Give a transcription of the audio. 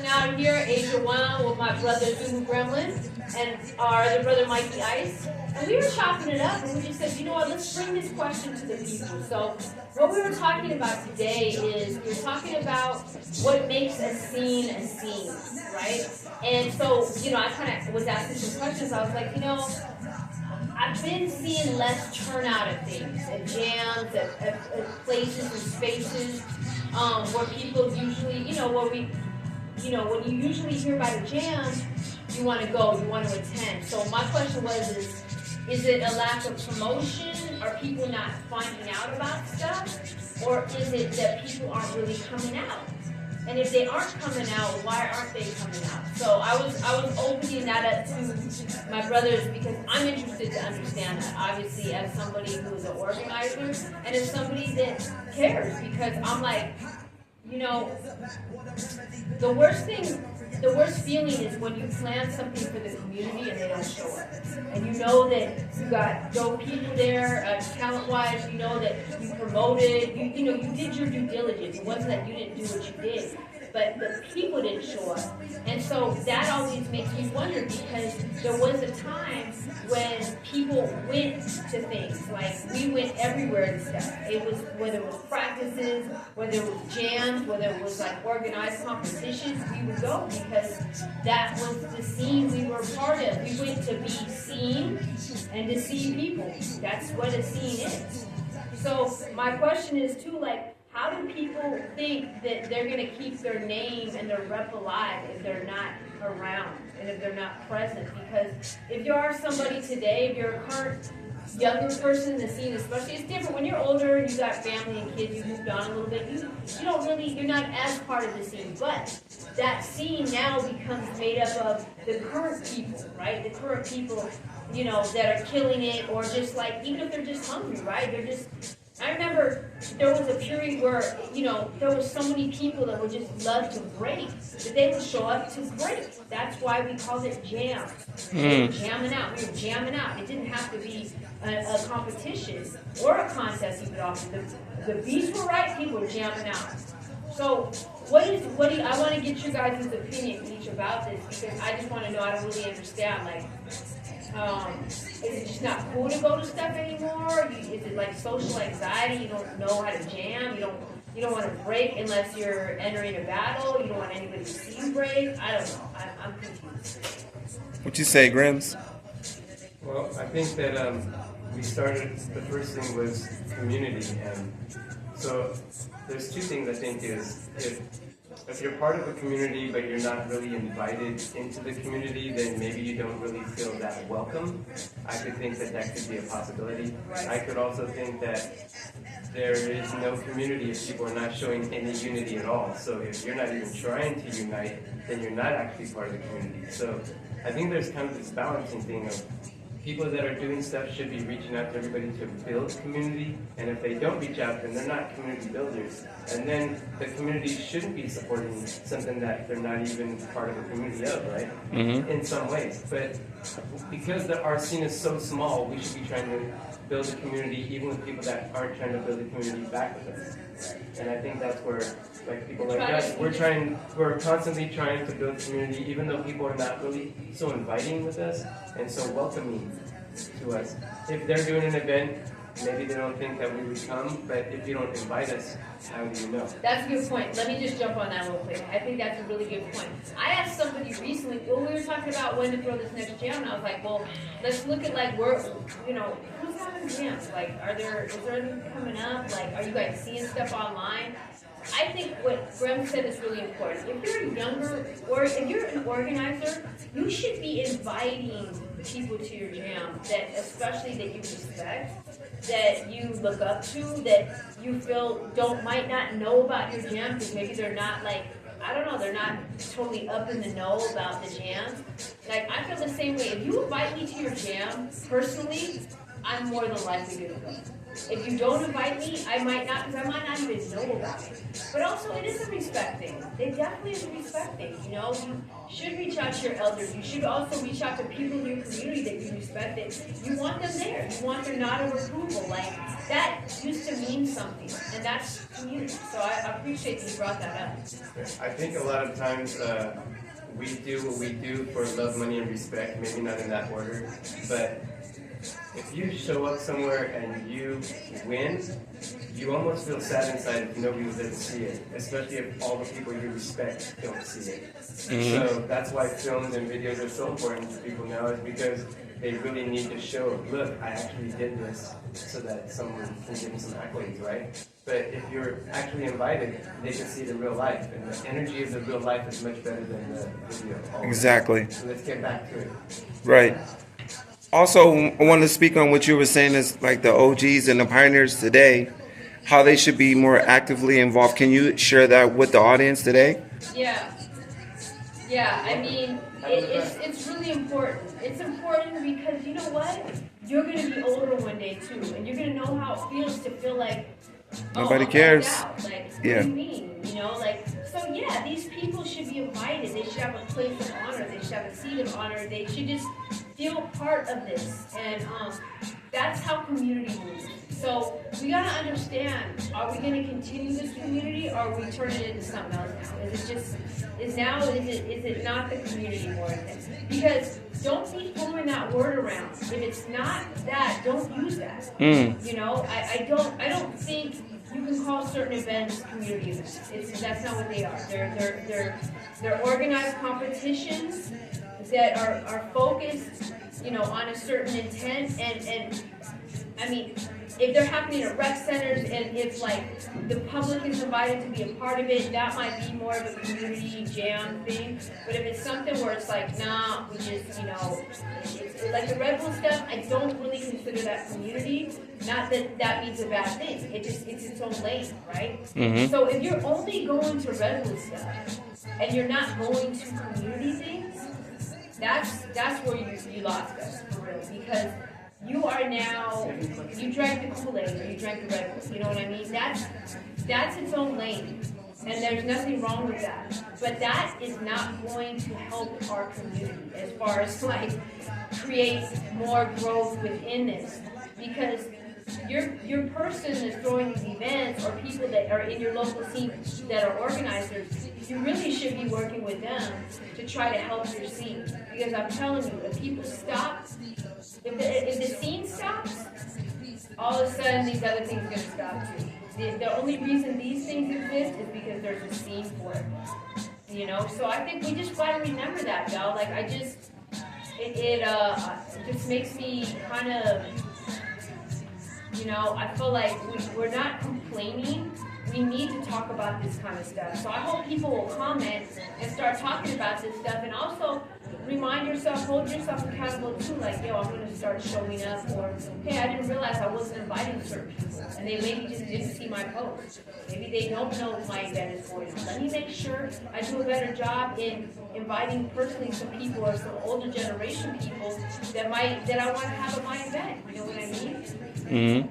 Out here, Asia One, with my brother Zulu Gremlin and our other brother Mikey Ice. And we were chopping it up and we just said, you know what, let's bring this question to the people. So what we were talking about today is we're talking about what makes a scene, right? And so, I kind of was asking some questions. I was like, I've been seeing less turnout at things, at jams, at places and spaces, where people usually, when you usually hear about a jam, you want to go, you want to attend. So my question was, is it a lack of promotion? Are people not finding out about stuff? Or is it that people aren't really coming out? And if they aren't coming out, why aren't they coming out? So I was opening that up to my brothers because I'm interested to understand that, obviously, as somebody who is an organizer and as somebody that cares, because I'm like, the worst feeling is when you plan something for the community and they don't show up. And you know that you got dope people there, talent-wise, you know that you promoted, you did your due diligence. It wasn't that you didn't do what you did, but the people didn't show up. And so that always makes me wonder, because there was a time when people went to things, like we went everywhere and stuff. It was, whether it was practices, whether it was jams, whether it was like organized competitions, we would go because that was the scene we were part of. We went to be seen and to see people. That's what a scene is. So my question is too, like, how do people think that they're going to keep their name and their rep alive if they're not around and if they're not present? Because if you are somebody today, if you're a current younger person in the scene, especially, it's different. When you're older and you got family and kids, you moved on a little bit, you're not as part of the scene. But that scene now becomes made up of the current people, right? The current people, that are killing it, or just like, even if they're just hungry, right? I remember there was a period where, there was so many people that would just love to break, that they would show up to break. That's why we called it jam. We were jamming out. It didn't have to be a competition or a contest even often. The beats were right, people were jamming out. So I want to get you guys' opinion each about this, because I just want to know, I don't really understand, like, is it just not cool to go to stuff anymore? Is it like social anxiety? You don't know how to jam? You don't want to break unless you're entering a battle? You don't want anybody to see you break? I don't know. I'm confused. What you say, Grims? Well, I think that we started, the first thing was community. And so there's two things I think is, if you're part of a community but you're not really invited into the community, then maybe you don't really feel that welcome. I could think that could be a possibility. I could also think that there is no community if people are not showing any unity at all. So if you're not even trying to unite, then you're not actually part of the community. So I think there's kind of this balancing thing of people that are doing stuff should be reaching out to everybody to build community, and if they don't reach out, then they're not community builders. And then the community shouldn't be supporting something that they're not even part of the community of, right? Mm-hmm. In some ways. But because our scene is so small, we should be trying to build a community even with people that aren't trying to build a community back with us. And I think that's where, like, people like us, we're constantly trying to build community, even though people are not really so inviting with us and so welcoming to us. If they're doing an event, maybe they don't think that we would come, but if you don't invite us, how do you know? That's a good point. Let me just jump on that real quick. I think that's a really good point. I asked somebody recently, when we were talking about when to throw this next jam, and I was like, well, let's look at, like, where, who's having jams? Like, is there anything coming up? Like, are you guys seeing stuff online? I think what Graham said is really important. If you're younger, or if you're an organizer, you should be inviting people to your jam, that especially that you respect, that you look up to, that you feel might not know about your jam, because maybe they're not, like, I don't know, they're not totally up in the know about the jams. Like, I feel the same way. If you invite me to your jam, personally, I'm more than likely to go. If you don't invite me, I might not, because I might not even know about it. But also, it is a respect thing. It definitely is a respect thing. You should reach out to your elders. You should also reach out to people in your community that you respect. You want them there. You want their nod of approval. Like, that used to mean something, and that's community. So I appreciate that you brought that up. I think a lot of times we do what we do for love, money, and respect, maybe not in that order, but if you show up somewhere and you win, you almost feel sad inside if nobody was there to see it, especially if all the people you respect don't see it. So that's why films and videos are so important to people now, is because they really need to show, look, I actually did this, so that someone can give me some accolades, right? But if you're actually invited, they can see it in real life, and the energy of the real life is much better than the video. Always. Exactly. So let's get back to it. Right. Also, I wanted to speak on what you were saying is like the OGs and the pioneers today, how they should be more actively involved. Can you share that with the audience today? Yeah. Yeah, I mean, it's really important. It's important because you know what? You're going to be older one day too, and you're going to know how it feels to feel like, Nobody I'm cares. left out. Like, what Yeah. do you mean? You know, like, so yeah, these people should be invited. They should have a place of honor. They should have a seat of honor. They should just feel part of this, and that's how community moves. So we gotta understand: are we gonna continue this community, or are we turning it into something else now? Is it not the community more thing? Because don't be throwing that word around. If it's not that, don't use that. You know, I don't think you can call certain events community events. That's not what they are. They're organized competitions that are focused, you know, on a certain intent, and I mean, if they're happening at rec centers and it's like the public is invited to be a part of it, that might be more of a community jam thing. But if it's something where it's like, nah, we just, you know, it's like the Red Bull stuff, I don't really consider that community. Not that that means a bad thing. It's its own lane, right? So if you're only going to Red Bull stuff and you're not going to community things, that's where you lost us for real, because you are now, you drank the Kool-Aid or you drank the Red Bull, you know what I mean? That's its own lane, and there's nothing wrong with that. But that is not going to help our community as far as like create more growth within this, because your person that's throwing these events or people that are in your local scene that are organizers, you really should be working with them to try to help your scene. Because I'm telling you, if people stop, if the scene stops, all of a sudden these other things are going to stop too. The only reason these things exist is because there's a scene for it. You know, so I think we just got to remember that, y'all. Like, it just makes me kind of, you know, I feel like we're not complaining. We need to talk about this kind of stuff. So I hope people will comment and start talking about this stuff, and also remind yourself, hold yourself accountable too, like, yo, I'm going to start showing up, or, hey, I didn't realize I wasn't inviting certain people, and they maybe just didn't see my post. Maybe they don't know my event is going on. Let me make sure I do a better job in inviting personally some people or some older generation people that I want to have at my event. You know what I mean?